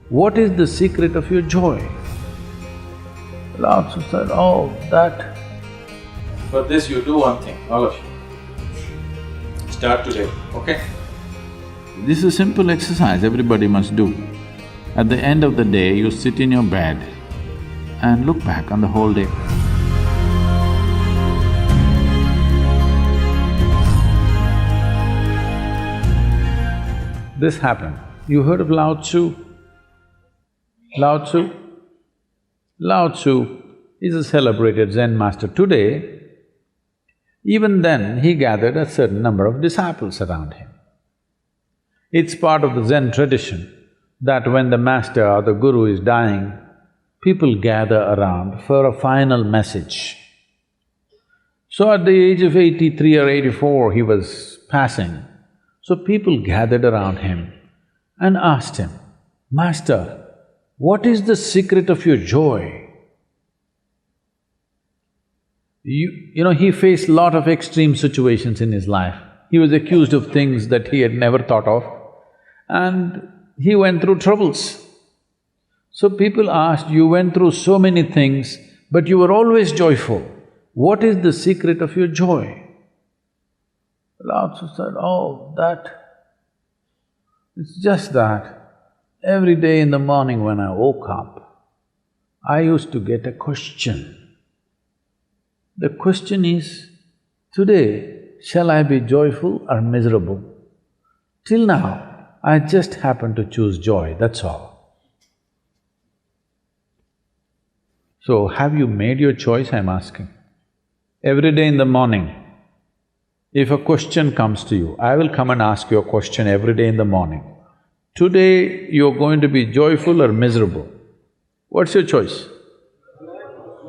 What is the secret of your joy? Lao Tzu said, oh, that… For this you do one thing, all of you. Start today, okay? This is a simple exercise everybody must do. At the end of the day, you sit in your bed and look back on the whole day. This happened. You heard of Lao Tzu? Lao Tzu? Lao Tzu is a celebrated Zen master. Today, even then, he gathered a certain number of disciples around him. It's part of the Zen tradition that when the master or the guru is dying, people gather around for a final message. So at the age of 83 or 84, he was passing. So people gathered around him and asked him, Master, what is the secret of your joy? You know, he faced lot of extreme situations in his life. He was accused of things that he had never thought of, and he went through troubles. So people asked, you went through so many things, but you were always joyful. What is the secret of your joy? Lao Tzu said, oh, it's just that every day in the morning when I woke up, I used to get a question. The question is, today, shall I be joyful or miserable? Till now, I just happened to choose joy, that's all. So, have you made your choice, I'm asking? Every day in the morning, if a question comes to you, I will come and ask you a question every day in the morning. Today, you're going to be joyful or miserable. What's your choice?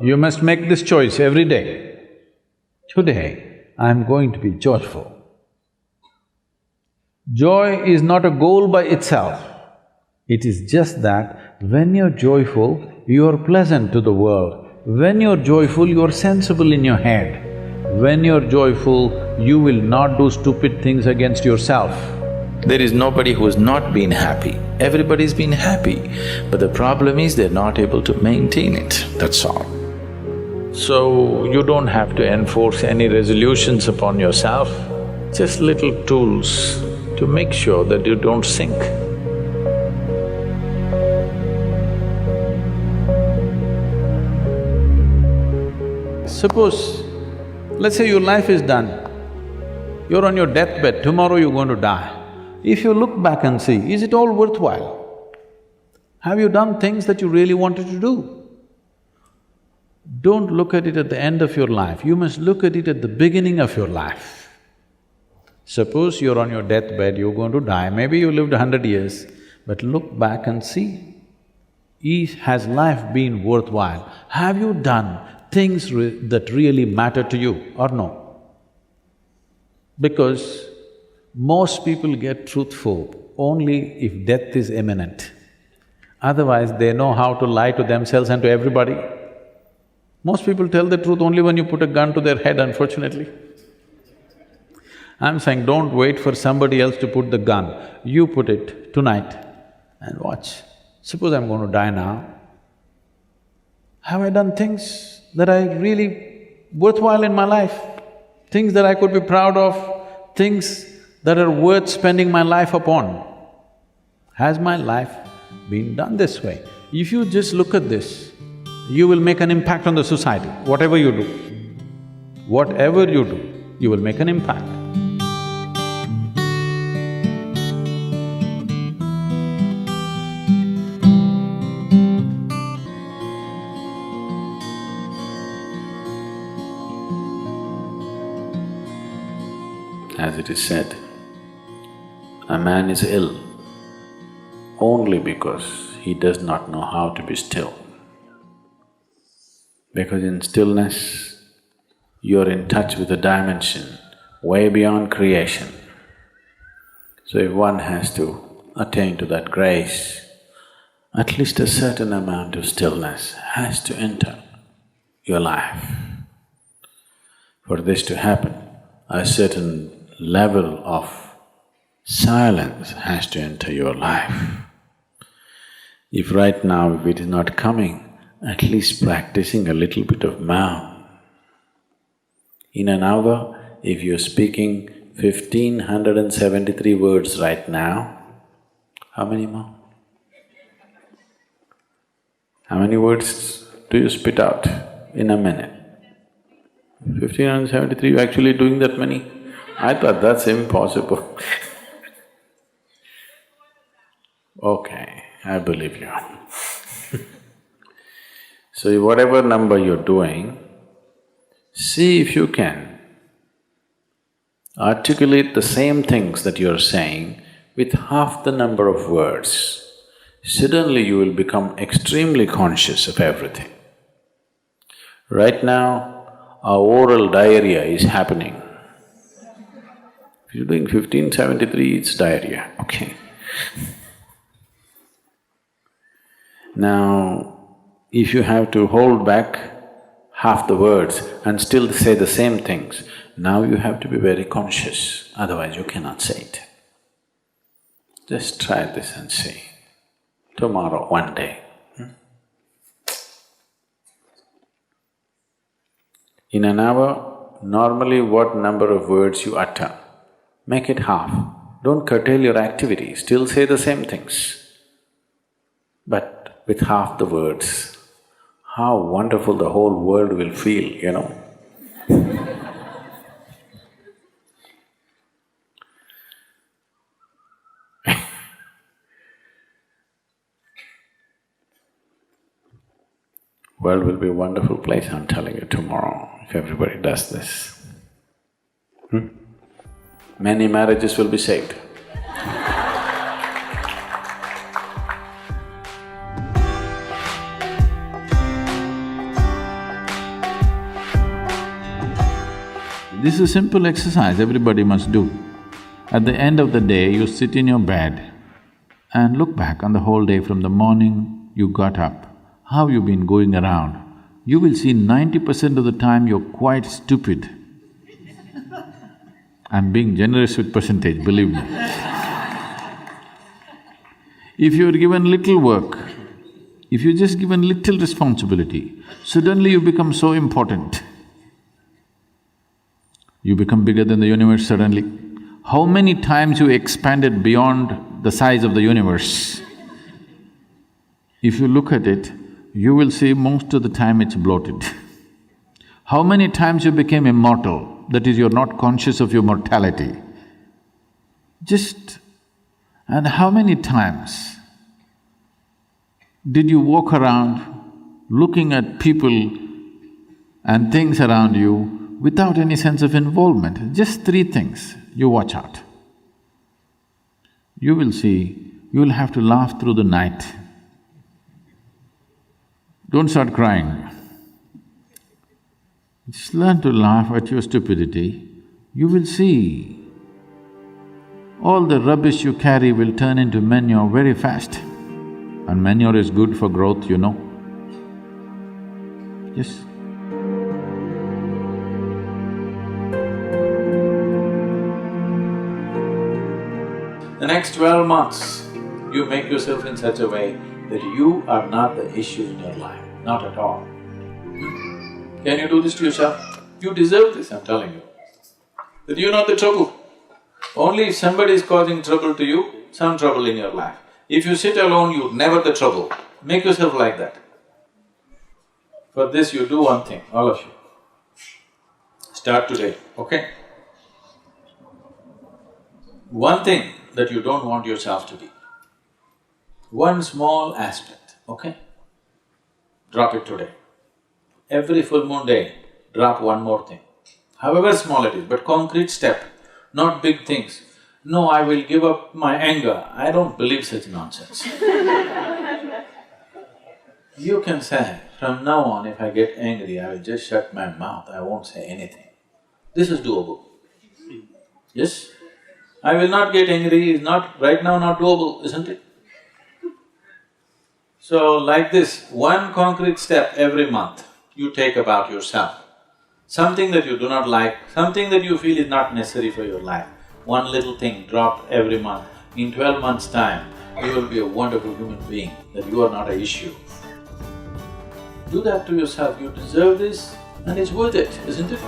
You must make this choice every day. Today, I'm going to be joyful. Joy is not a goal by itself. It is just that when you're joyful, you're pleasant to the world. When you're joyful, you're sensible in your head. When you're joyful, you will not do stupid things against yourself. There is nobody who has not been happy. Everybody's been happy, but the problem is they're not able to maintain it, that's all. So, you don't have to enforce any resolutions upon yourself, just little tools to make sure that you don't sink. Suppose, let's say your life is done, you're on your deathbed, tomorrow you're going to die. If you look back and see, is it all worthwhile? Have you done things that you really wanted to do? Don't look at it at the end of your life, you must look at it at the beginning of your life. Suppose you're on your deathbed, you're going to die, maybe you lived 100 years, but look back and see, has life been worthwhile? Have you done things that really matter to you or no? Because most people get truthful only if death is imminent. Otherwise, they know how to lie to themselves and to everybody. Most people tell the truth only when you put a gun to their head, unfortunately. I'm saying don't wait for somebody else to put the gun, you put it tonight and watch. Suppose I'm going to die now, have I done things that are really worthwhile in my life? Things that I could be proud of, things that are worth spending my life upon? Has my life been done this way? If you just look at this, you will make an impact on the society, whatever you do. Whatever you do, you will make an impact. As it is said, a man is ill only because he does not know how to be still. Because in stillness, you're in touch with a dimension way beyond creation. So if one has to attain to that grace, at least a certain amount of stillness has to enter your life. For this to happen, a certain level of silence has to enter your life. If right now, if it is not coming, at least practicing a little bit of mouth. In an hour, if you're speaking 1573 words right now, how many more? How many words do you spit out in a minute? 1573, you're actually doing that many? I thought that's impossible. Okay, I believe you. So whatever number you're doing, see if you can articulate the same things that you're saying with half the number of words. Suddenly you will become extremely conscious of everything. Right now, our oral diarrhea is happening. If you're doing 1573, it's diarrhea, okay. Now, if you have to hold back half the words and still say the same things, now you have to be very conscious, otherwise you cannot say it. Just try this and see. Tomorrow, one day. In an hour, normally what number of words you utter, make it half. Don't curtail your activity, still say the same things, but with half the words. How wonderful the whole world will feel, you know. World will be a wonderful place, I'm telling you, tomorrow, if everybody does this. Many marriages will be saved. This is a simple exercise everybody must do. At the end of the day, you sit in your bed and look back on the whole day from the morning you got up, how you've been going around. You will see 90% of the time you're quite stupid. I'm being generous with percentage, believe me. If you're given little work, if you're just given little responsibility, suddenly you become so important. You become bigger than the universe suddenly. How many times you expanded beyond the size of the universe? If you look at it, you will see most of the time it's bloated. How many times you became immortal, that is, you're not conscious of your mortality. And how many times did you walk around looking at people and things around you without any sense of involvement? Just 3 things, you watch out. You will see, you will have to laugh through the night. Don't start crying. Just learn to laugh at your stupidity. You will see, all the rubbish you carry will turn into manure very fast. And manure is good for growth, you know. Yes. The next 12 months, you make yourself in such a way that you are not the issue in your life, not at all. Can you do this to yourself? You deserve this, I'm telling you. That you're not the trouble. Only if somebody is causing trouble to you, some trouble in your life. If you sit alone, you're never the trouble. Make yourself like that. For this, you do one thing, all of you. Start today, okay? One thing that you don't want yourself to be. One small aspect, okay? Drop it today. Every full moon day, drop one more thing. However small it is, but concrete step, not big things. No, I will give up my anger. I don't believe such nonsense. You can say, from now on if I get angry, I will just shut my mouth, I won't say anything. This is doable. Yes? I will not get angry is not… right now not doable, isn't it? So like this, one concrete step every month you take about yourself. Something that you do not like, something that you feel is not necessary for your life, one little thing dropped every month. In 12 months' time, you will be a wonderful human being, that you are not an issue. Do that to yourself, you deserve this and it's worth it, isn't it?